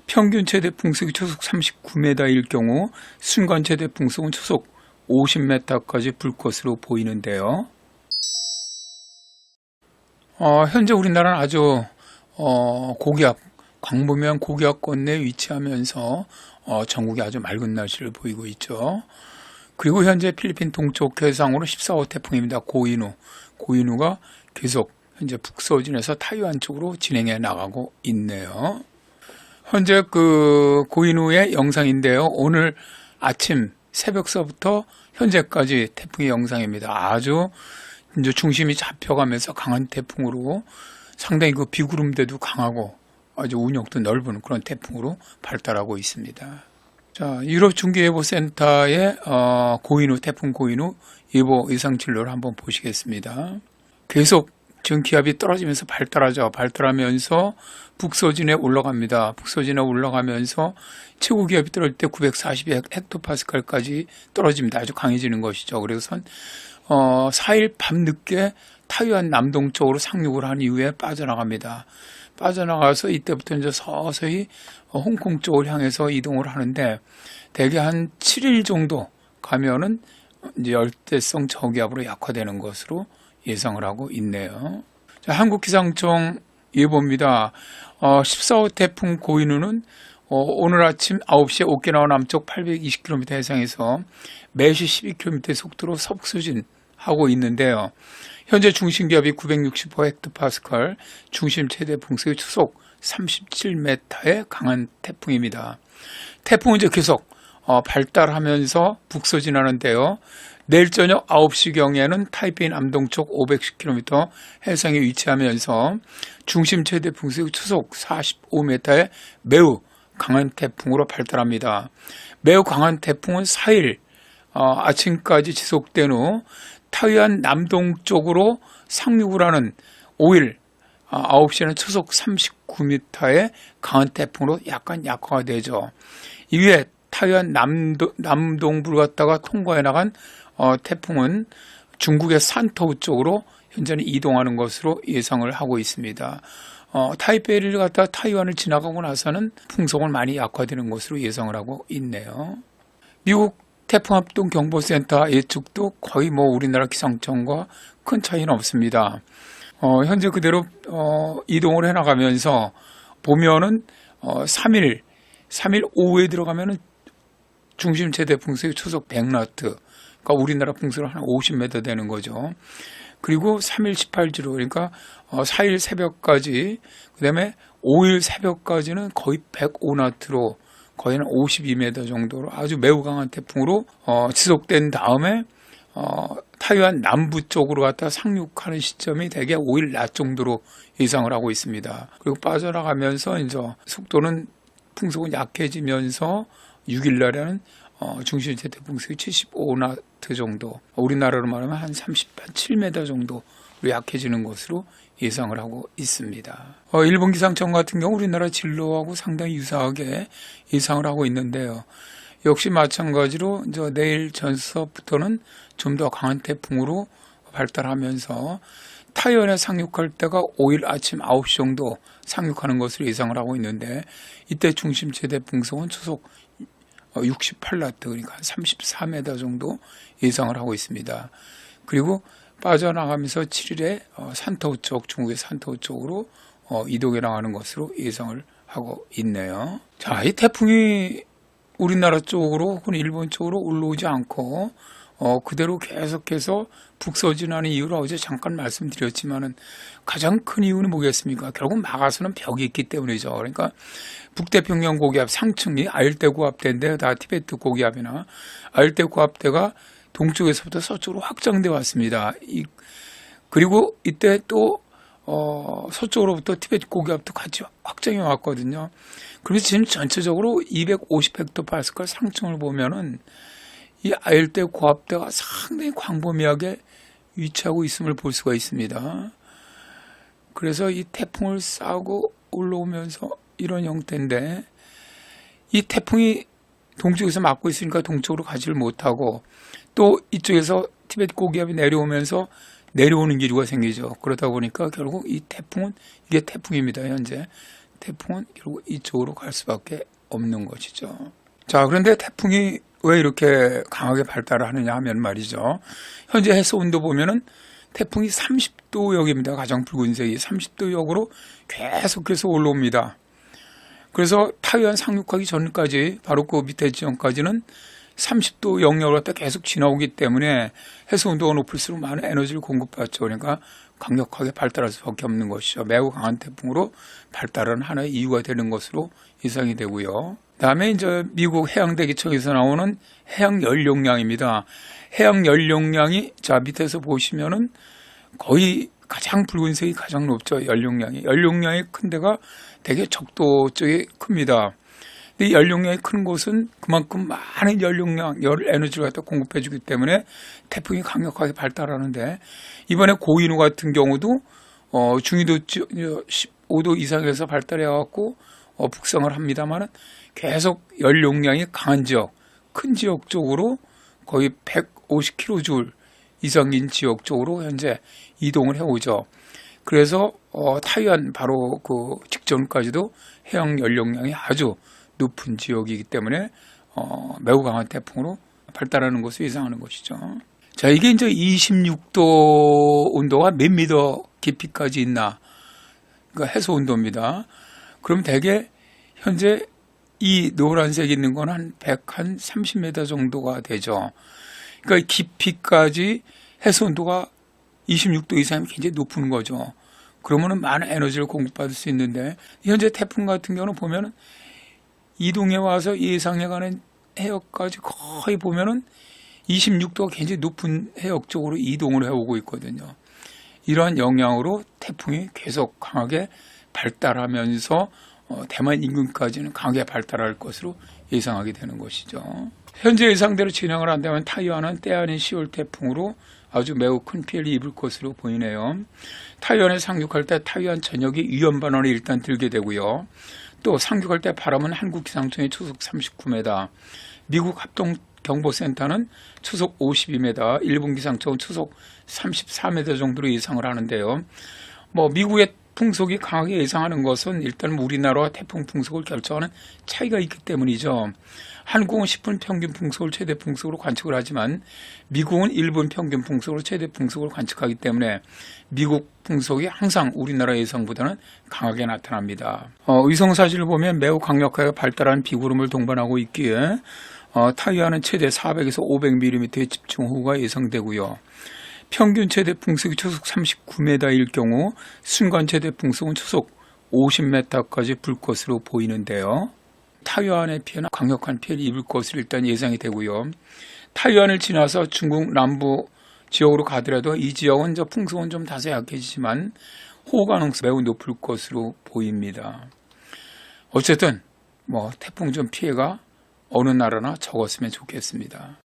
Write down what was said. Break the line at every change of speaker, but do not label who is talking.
평균 최대 풍속이 초속 39m일 경우 순간 최대 풍속은 초속 50m까지 불 것으로 보이는데요. 현재 우리나라는 아주 고기압, 광범위한 고기압권 내에 위치하면서 전국에 아주 맑은 날씨를 보이고 있죠. 그리고 현재 필리핀 동쪽 해상으로 14호 태풍입니다. 고인우가 계속 현재 북서진에서 타이완 쪽으로 진행해 나가고 있네요. 현재 그 고인우의 영상인데요. 오늘 아침 새벽서부터 현재까지 태풍의 영상입니다. 아주 이제 중심이 잡혀가면서 강한 태풍으로 상당히 그 비구름대도 강하고 아주 운역도 넓은 그런 태풍으로 발달하고 있습니다. 자, 유럽중기예보센터의 태풍 고인우 예보 예상 진로를 한번 보시겠습니다. 계속 지금 기압이 떨어지면서 발달하면서 북서진에 올라갑니다. 북서진에 올라가면서 최고 기압이 떨어질 때 942 헥토파스칼까지 떨어집니다. 아주 강해지는 것이죠. 그래서 4일 밤늦게 타이완 남동쪽으로 상륙을 한 이후에 빠져나갑니다. 빠져나가서 이때부터 이제 서서히 홍콩 쪽을 향해서 이동을 하는데 대개 한 7일 정도 가면은 이제 열대성 저기압으로 약화되는 것으로 예상을 하고 있네요. 자, 한국기상청 예보입니다. 14호 태풍 고인우는 오늘 아침 9시에 오키나와 남쪽 820km 해상에서 매시 12km의 속도로 서북서진하고 있는데요. 현재 중심기압이 965 헥토파스칼, 중심 최대 풍속이 초속 37m의 강한 태풍입니다. 태풍은 이제 계속 발달하면서 북서진하는데요. 내일 저녁 9시경에는 타이페이 남동쪽 510km 해상에 위치하면서 중심 최대 풍속이 초속 45m의 매우 강한 태풍으로 발달합니다. 매우 강한 태풍은 4일 아침까지 지속된 후 타이완 남동쪽으로 상륙을 하는 5일 9시에는 초속 39m의 강한 태풍으로 약간 약화가 되죠. 이후에 타이완 남동부를 갖다가 통과해 나간 태풍은 중국의 산토우 쪽으로 현재는 이동하는 것으로 예상을 하고 있습니다. 타이페이를 갖다 타이완을 지나가고 나서는 풍속은 많이 약화되는 것으로 예상을 하고 있네요. 미국 태풍합동경보센터 예측도 거의 우리나라 기상청과 큰 차이는 없습니다. 현재 그대로 이동을 해나가면서 보면은 3일 오후에 들어가면은 중심 최대 풍속이 초속 100나트, 그러니까 우리나라 풍속은 한 50m 되는 거죠. 그리고 3일 18주로, 그러니까 4일 새벽까지, 그 다음에 5일 새벽까지는 거의 105나트로 거의 한 52m 정도로 아주 매우 강한 태풍으로 지속된 다음에 타이완 남부 쪽으로 갔다 상륙하는 시점이 대개 5일 낮 정도로 예상을 하고 있습니다. 그리고 빠져나가면서 이제 속도는 풍속은 약해지면서 6일 날에는 중심 최대 풍속이 75나트 정도, 우리나라로 말하면 한 37m 정도로 약해지는 것으로 예상을 하고 있습니다. 일본 기상청 같은 경우 우리나라 진로하고 상당히 유사하게 예상을 하고 있는데요. 역시 마찬가지로 이제 내일 전서부터는 좀 더 강한 태풍으로 발달하면서 타이완에 상륙할 때가 5일 아침 9시 정도 상륙하는 것으로 예상을 하고 있는데 이때 중심 최대 풍속은 초속 68나트, 그러니까 한 34m 정도 예상을 하고 있습니다. 그리고 빠져나가면서 7일에 산토우 쪽, 중국의 산토우 쪽으로 이동해 나가는 것으로 예상을 하고 있네요. 자, 이 태풍이 우리나라 쪽으로 혹은 일본 쪽으로 올라오지 않고 그대로 계속해서 북서진하는 이유를 어제 잠깐 말씀드렸지만은 가장 큰 이유는 뭐겠습니까? 결국 막아서는 벽이 있기 때문이죠. 그러니까 북태평양 고기압 상층이 아열대 고압대인데 다 티베트 고기압이나 아열대 고압대가 동쪽에서부터 서쪽으로 확장돼 왔습니다. 그리고 이때 또 서쪽으로부터 티베트 고기압도 같이 확장해 왔거든요. 그래서 지금 전체적으로 250 헥토파스칼 상층을 보면은 이 아열대 고압대가 상당히 광범위하게 위치하고 있음을 볼 수가 있습니다. 그래서 이 태풍을 싸고 올라오면서 이런 형태인데 이 태풍이 동쪽에서 막고 있으니까 동쪽으로 가지를 못하고 또 이쪽에서 티베트 고기압이 내려오면서 내려오는 기류가 생기죠. 그러다 보니까 결국 이 태풍은 이게 태풍입니다. 현재 태풍은 결국 이쪽으로 갈 수밖에 없는 것이죠. 자, 그런데 태풍이 왜 이렇게 강하게 발달을 하느냐 하면 말이죠. 현재 해수온도 보면은 태풍이 30도역입니다. 가장 붉은색이 30도역으로 계속해서 올라옵니다. 그래서 타이완 상륙하기 전까지 바로 그 밑에 지점까지는 30도 영역을 갖다 계속 지나오기 때문에 해수 온도가 높을수록 많은 에너지를 공급받죠. 그러니까 강력하게 발달할 수밖에 없는 것이죠. 매우 강한 태풍으로 발달하는 하나의 이유가 되는 것으로 예상이 되고요. 그다음에 이제 미국 해양대기청에서 나오는 해양 연료량입니다. 해양 연료량이 자 밑에서 보시면은 거의 가장 붉은색이 가장 높죠. 연료량이 큰 데가 되게 적도 쪽에 큽니다. 이 연료량이 큰 곳은 그만큼 많은 열 에너지를 갖다 공급해주기 때문에 태풍이 강력하게 발달하는데, 이번에 고인우 같은 경우도 중위도 15도 이상에서 발달해갖고 북상을 합니다만 계속 연료량이 강한 지역, 큰 지역 쪽으로 거의 150kJ 이상인 지역 쪽으로 현재 이동을 해오죠. 그래서 타이완 바로 그 직전까지도 해양 연료량이 아주 높은 지역이기 때문에 매우 강한 태풍으로 발달하는 것을 예상하는 것이죠. 자, 이게 이제 26도 온도가 몇 미터 깊이까지 있나? 그러니까 해수 온도입니다. 그럼 대개 현재 이 노란색 있는 건 한 130m 정도가 되죠. 그러니까 깊이까지 해수 온도가 26도 이상이면 굉장히 높은 거죠. 그러면은 많은 에너지를 공급받을 수 있는데, 현재 태풍 같은 경우는 보면은 이동해 와서 예상해가는 해역까지 거의 보면은 26도가 굉장히 높은 해역 쪽으로 이동을 해오고 있거든요. 이러한 영향으로 태풍이 계속 강하게 발달하면서 대만 인근까지는 강하게 발달할 것으로 예상하게 되는 것이죠. 현재 예상대로 진행을 한다면 타이완은 때 아닌 10월 태풍으로 아주 매우 큰 피해를 입을 것으로 보이네요. 타이완에 상륙할 때 타이완 전역이 위험반원을 일단 들게 되고요. 또 상륙할 때 바람은 한국 기상청의 초속 39m, 미국 합동경보센터는 초속 52m, 일본 기상청은 초속 34m 정도로 예상을 하는데요. 미국의 풍속이 강하게 예상하는 것은 일단 우리나라와 태풍 풍속을 결정하는 차이가 있기 때문이죠. 한국은 10분 평균 풍속을 최대 풍속으로 관측을 하지만 미국은 1분 평균 풍속으로 최대 풍속을 관측하기 때문에 미국 풍속이 항상 우리나라 예상보다는 강하게 나타납니다. 위성 사진을 보면 매우 강력하게 발달한 비구름을 동반하고 있기에 타이완은 최대 400에서 500mm의 집중호우가 예상되고요. 평균 최대 풍속이 초속 39m일 경우 순간 최대 풍속은 초속 50m까지 불 것으로 보이는데요. 타이완의 피해는 강력한 피해를 입을 것으로 일단 예상이 되고요. 타이완을 지나서 중국 남부 지역으로 가더라도 이 지역은 풍속은 좀 다소 약해지지만 호우 가능성이 매우 높을 것으로 보입니다. 어쨌든 태풍 좀 피해가 어느 나라나 적었으면 좋겠습니다.